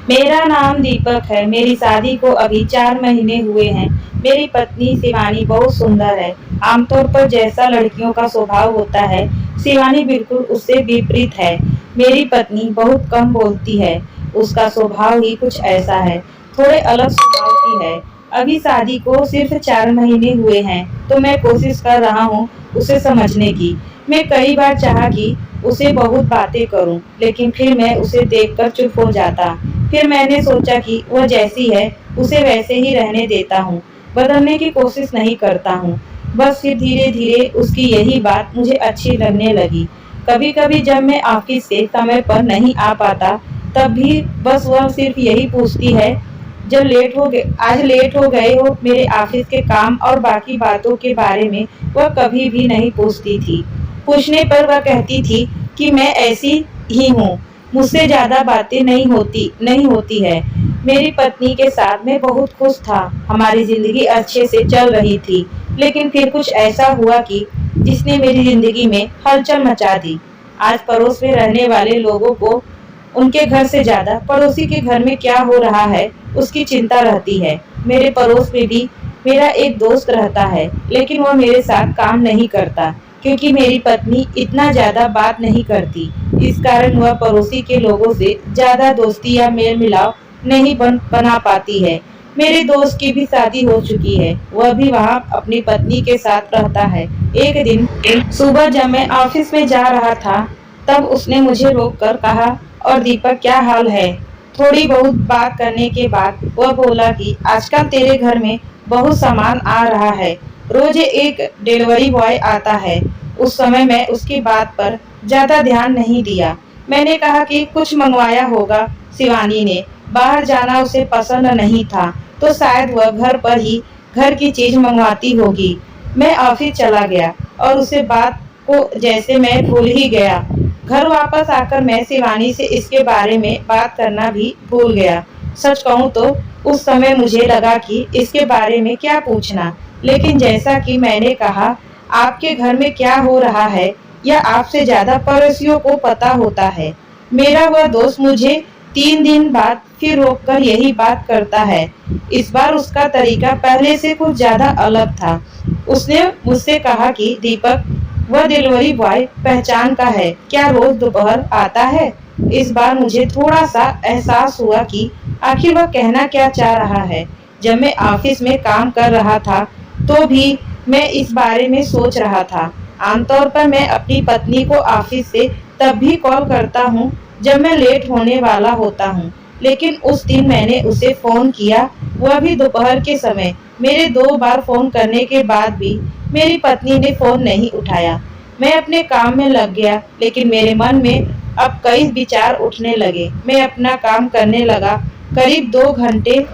मेरा नाम दीपक है। मेरी शादी को अभी 4 महीने हुए हैं। मेरी पत्नी शिवानी बहुत सुंदर है। आमतौर पर जैसा लड़कियों का स्वभाव होता है, शिवानी बिल्कुल उससे विपरीत है। मेरी पत्नी बहुत कम बोलती है। उसका स्वभाव ही कुछ ऐसा है, थोड़े अलग स्वभाव की है। अभी शादी को सिर्फ 4 महीने हुए हैं, तो मैं कोशिश कर रहा हूँ उसे समझने की। मैं कई बार चाहा कि उसे बहुत बातें करूं, लेकिन फिर मैं उसे देखकर चुप हो जाता। फिर मैंने सोचा कि वह जैसी है उसे वैसे ही रहने देता हूँ, बदलने की कोशिश नहीं करता हूँ। बस फिर धीरे धीरे उसकी यही बात मुझे अच्छी लगने लगी। कभी कभी जब मैं ऑफिस से समय पर नहीं आ पाता, तब भी बस वह सिर्फ यही पूछती है, जब लेट हो गए आज लेट हो गए हो। मेरे ऑफिस के काम और बाकी बातों के बारे में वह कभी भी नहीं पूछती थी। पूछने पर वह कहती थी कि मैं ऐसी ही हूँ, मुझसे ज्यादा बातें नहीं होती है। मेरी पत्नी के साथ मैं बहुत खुश था। हमारी जिंदगी अच्छे से चल रही थी, लेकिन फिर कुछ ऐसा हुआ कि जिसने मेरी जिंदगी में हलचल मचा दी। आज पड़ोस में रहने वाले लोगों को उनके घर से ज्यादा पड़ोसी के घर में क्या हो रहा है उसकी चिंता रहती है। मेरे पड़ोस में भी मेरा एक दोस्त रहता है, लेकिन वह मेरे साथ काम नहीं करता, क्योंकि मेरी पत्नी इतना ज्यादा बात नहीं करती। इस कारण वह पड़ोसी के लोगों से ज्यादा दोस्ती या मेल मिलाप नहीं बना पाती है। मेरे दोस्त की भी शादी हो चुकी है, वह भी वहाँ अपनी पत्नी के साथ रहता है। एक दिन सुबह जब मैं ऑफिस में जा रहा था, तब उसने मुझे रोककर कहा, और दीपक क्या हाल है? थोड़ी बहुत बात करने के बाद वह बोला कि आजकल तेरे घर में बहुत सामान आ रहा है, रोज एक डिलीवरी बॉय आता है। उस समय मैं उसकी बात पर ज्यादा ध्यान नहीं दिया। मैंने कहा कि कुछ मंगवाया होगा शिवानी ने, बाहर जाना उसे पसंद नहीं था, तो शायद वह घर पर ही घर की चीज मंगवाती होगी। मैं ऑफिस चला गया और उसे बात को जैसे मैं भूल ही गया। घर वापस आकर मैं शिवानी से इसके बारे में बात करना भी भूल गया। सच कहूँ तो उस समय मुझे लगा कि इसके बारे में क्या पूछना, लेकिन जैसा कि मैंने कहा, आपके घर में क्या हो रहा है या आपसे ज्यादा पड़ोसियों को पता होता है। मेरा वह दोस्त मुझे 3 दिन बाद फिर रोककर यही बात करता है। इस बार उसका तरीका पहले से कुछ ज्यादा अलग था। उसने मुझसे कहा कि दीपक, वह डिलीवरी बॉय पहचान का है क्या, रोज दोपहर आता है? इस बार मुझे थोड़ा सा एहसास हुआ कि आखिर वह कहना क्या चाह रहा है। जब मैं ऑफिस में काम कर रहा था, तो भी मैं इस बारे में सोच रहा था। आमतौर पर मैं अपनी पत्नी को ऑफिस से तब भी कॉल करता हूँ जब मैं लेट होने वाला होता हूँ, लेकिन उस दिन मैंने उसे फोन किया, वह भी दोपहर के समय। मेरे 2 बार फोन करने के बाद भी मेरी पत्नी ने फोन नहीं उठाया। मैं अपने काम में लग गया, लेकिन मेरे मन में अब कई विचार उठने लगे। मैं अपना काम करने लगा। करीब 2 घंटे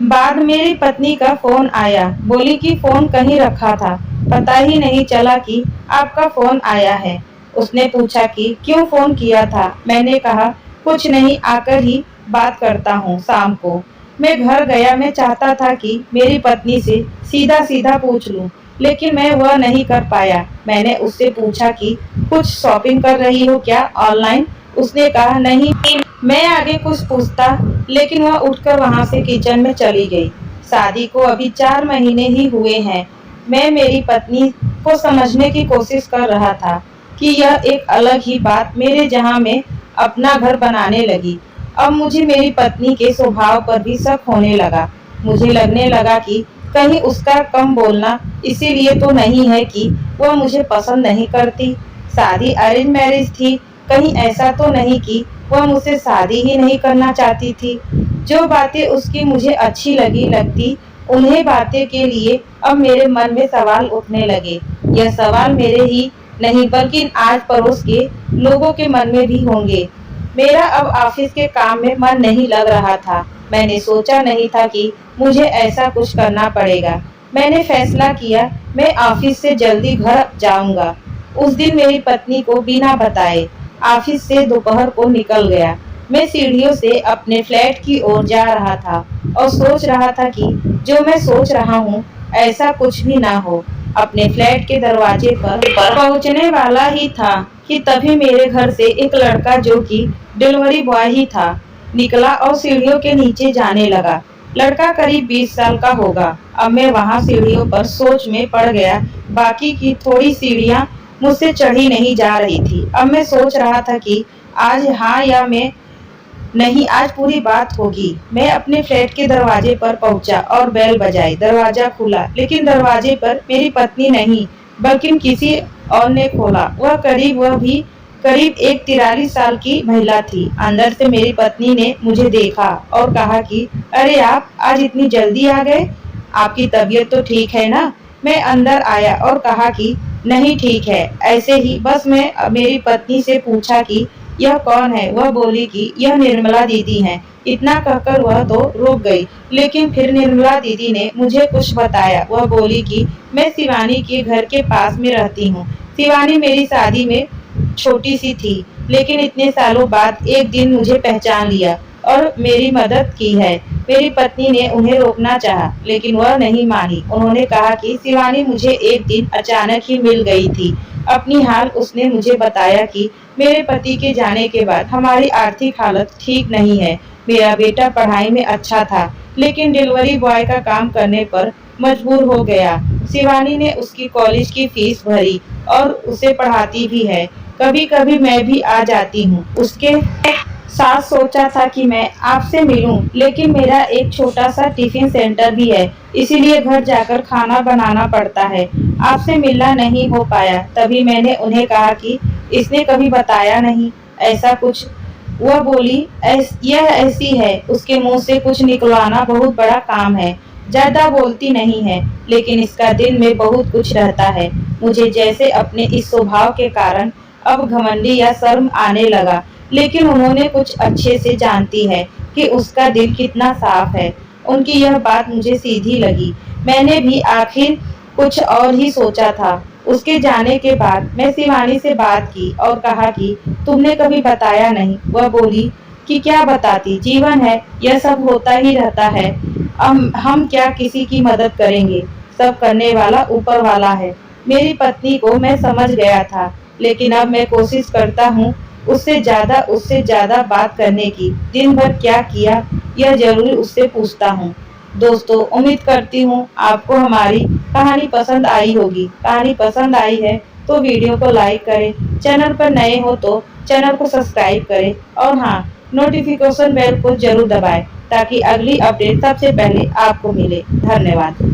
बाद मेरी पत्नी का फोन आया। बोली कि फोन कहीं रखा था, पता ही नहीं चला कि आपका फोन आया है। उसने पूछा कि क्यों फोन किया था। मैंने कहा, कुछ नहीं, आकर ही बात करता हूँ शाम को। मैं घर गया। मैं चाहता था कि मेरी पत्नी से सीधा सीधा पूछ लूं, लेकिन मैं वह नहीं कर पाया। मैंने उससे पूछा कि कुछ शॉपिंग कर रही हो क्या ऑनलाइन? उसने कहा नहीं। मैं आगे कुछ पूछता, लेकिन वह उठकर वहां से किचन में चली गई। शादी को अभी 4 महीने ही हुए हैं। मैं मेरी पत्नी को समझने की कोशिश कर रहा था कि यह एक अलग ही बात मेरे जहां में अपना घर बनाने लगी। अब मुझे मेरी पत्नी के स्वभाव पर भी शक होने लगा। मुझे लगने लगा कि कहीं उसका कम बोलना इसीलिए तो नहीं है कि वह मुझे पसंद नहीं करती। शादी अरेंज मैरिज थी, कहीं ऐसा तो नहीं कि वह मुझसे शादी ही नहीं करना चाहती थी। जो बातें उसकी मुझे अच्छी लगती, उन्हें बातें के लिए अब मेरे मन में सवाल उठने लगे। यह सवाल मेरे ही नहीं, बल्कि आज पड़ोस के लोगों के मन में भी होंगे। मेरा अब ऑफिस के काम में मन नहीं लग रहा था। मैंने सोचा नहीं था कि मुझे ऐसा कुछ करना पड़ेगा। मैंने फैसला किया, मैं ऑफिस से जल्दी घर जाऊंगा। उस दिन मेरी पत्नी को बिना बताए ऑफिस से दोपहर को निकल गया। मैं सीढ़ियों से अपने फ्लैट की ओर जा रहा था और सोच रहा था कि जो मैं सोच रहा हूँ ऐसा कुछ भी ना हो। अपने फ्लैट के दरवाजे पर पहुंचने वाला ही था कि तभी मेरे घर से एक लड़का, जो कि डिलीवरी बॉय ही था, निकला और सीढ़ियों के नीचे जाने लगा। लड़का करीब 20 साल का होगा। अब मैं वहां सीढ़ियों पर सोच में पड़ गया। बाकी की थोड़ी सीढ़ियां मुझसे चढ़ी नहीं जा रही थी। अब मैं सोच रहा था कि आज हाँ या मैं नहीं, आज पूरी बात होगी। मैं अपने फ्लैट के दरवाजे पर पहुंचा और बेल बजाई। दरवाजा खुला, लेकिन दरवाजे पर मेरी पत्नी नहीं बल्कि किसी और ने खोला। वह भी करीब एक 43 साल की महिला थी। अंदर से मेरी पत्नी ने मुझे देखा और कहा कि अरे आप आज इतनी जल्दी आ गए, आपकी तबीयत तो ठीक है ना? मैं अंदर आया और कहा कि नहीं ठीक है, ऐसे ही बस। मैं मेरी पत्नी से पूछा कि यह कौन है? वह बोली कि यह निर्मला दीदी हैं। इतना कहकर वह तो रुक गई, लेकिन फिर निर्मला दीदी ने मुझे कुछ बताया। वह बोली कि मैं शिवानी के घर के पास में रहती हूँ। शिवानी मेरी शादी में छोटी सी थी, लेकिन इतने सालों बाद एक दिन मुझे पहचान लिया और मेरी मदद की है। मेरी पत्नी ने उन्हें रोकना चाहा, लेकिन वह नहीं मानी। उन्होंने कहा कि शिवानी मुझे एक दिन अचानक ही मिल गई थी। अपनी हाल उसने मुझे बताया कि मेरे पति के जाने के बाद हमारी आर्थिक हालत ठीक नहीं है। मेरा बेटा पढ़ाई में अच्छा था, लेकिन डिलीवरी बॉय का काम करने पर मजबूर हो गया। शिवानी ने उसकी कॉलेज की फीस भरी और उसे पढ़ाती भी है। कभी कभी मैं भी आ जाती हूँ उसके साथ। सोचा था कि मैं आपसे मिलूं, लेकिन मेरा एक छोटा सा टिफिन सेंटर भी है, इसीलिए घर जाकर खाना बनाना पड़ता है। आपसे मिलना नहीं हो पाया। तभी मैंने उन्हें कहा कि इसने कभी बताया नहीं ऐसा कुछ। वह बोली यह ऐसी है, उसके मुंह से कुछ निकलवाना बहुत बड़ा काम है। ज्यादा बोलती नहीं है, लेकिन इसका दिल में बहुत कुछ रहता है। मुझे जैसे अपने इस स्वभाव के कारण अब घमंडी या शर्म आने लगा, लेकिन उन्होंने कुछ अच्छे से जानती है कि उसका दिल कितना साफ है। उनकी यह बात मुझे सीधी लगी। मैंने भी आखिर कुछ और ही सोचा था। उसके जाने के बाद मैं शिवानी से बात की और कहा कि तुमने कभी बताया नहीं। वह बोली कि क्या बताती, जीवन है, यह सब होता ही रहता है। हम क्या किसी की मदद करेंगे? सब करने वाला ऊपर वाला है। मेरी पत्नी को मैं समझ गया था, लेकिन अब मैं कोशिश करता हूँ उससे ज्यादा बात करने की। दिन भर क्या किया यह जरूर उससे पूछता हूँ। दोस्तों, उम्मीद करती हूँ आपको हमारी कहानी पसंद आई होगी। कहानी पसंद आई है तो वीडियो को लाइक करें, चैनल पर नए हो तो चैनल को सब्सक्राइब करें और हाँ, नोटिफिकेशन बेल को जरूर दबाएं ताकि अगली अपडेट सबसे पहले आपको मिले। धन्यवाद।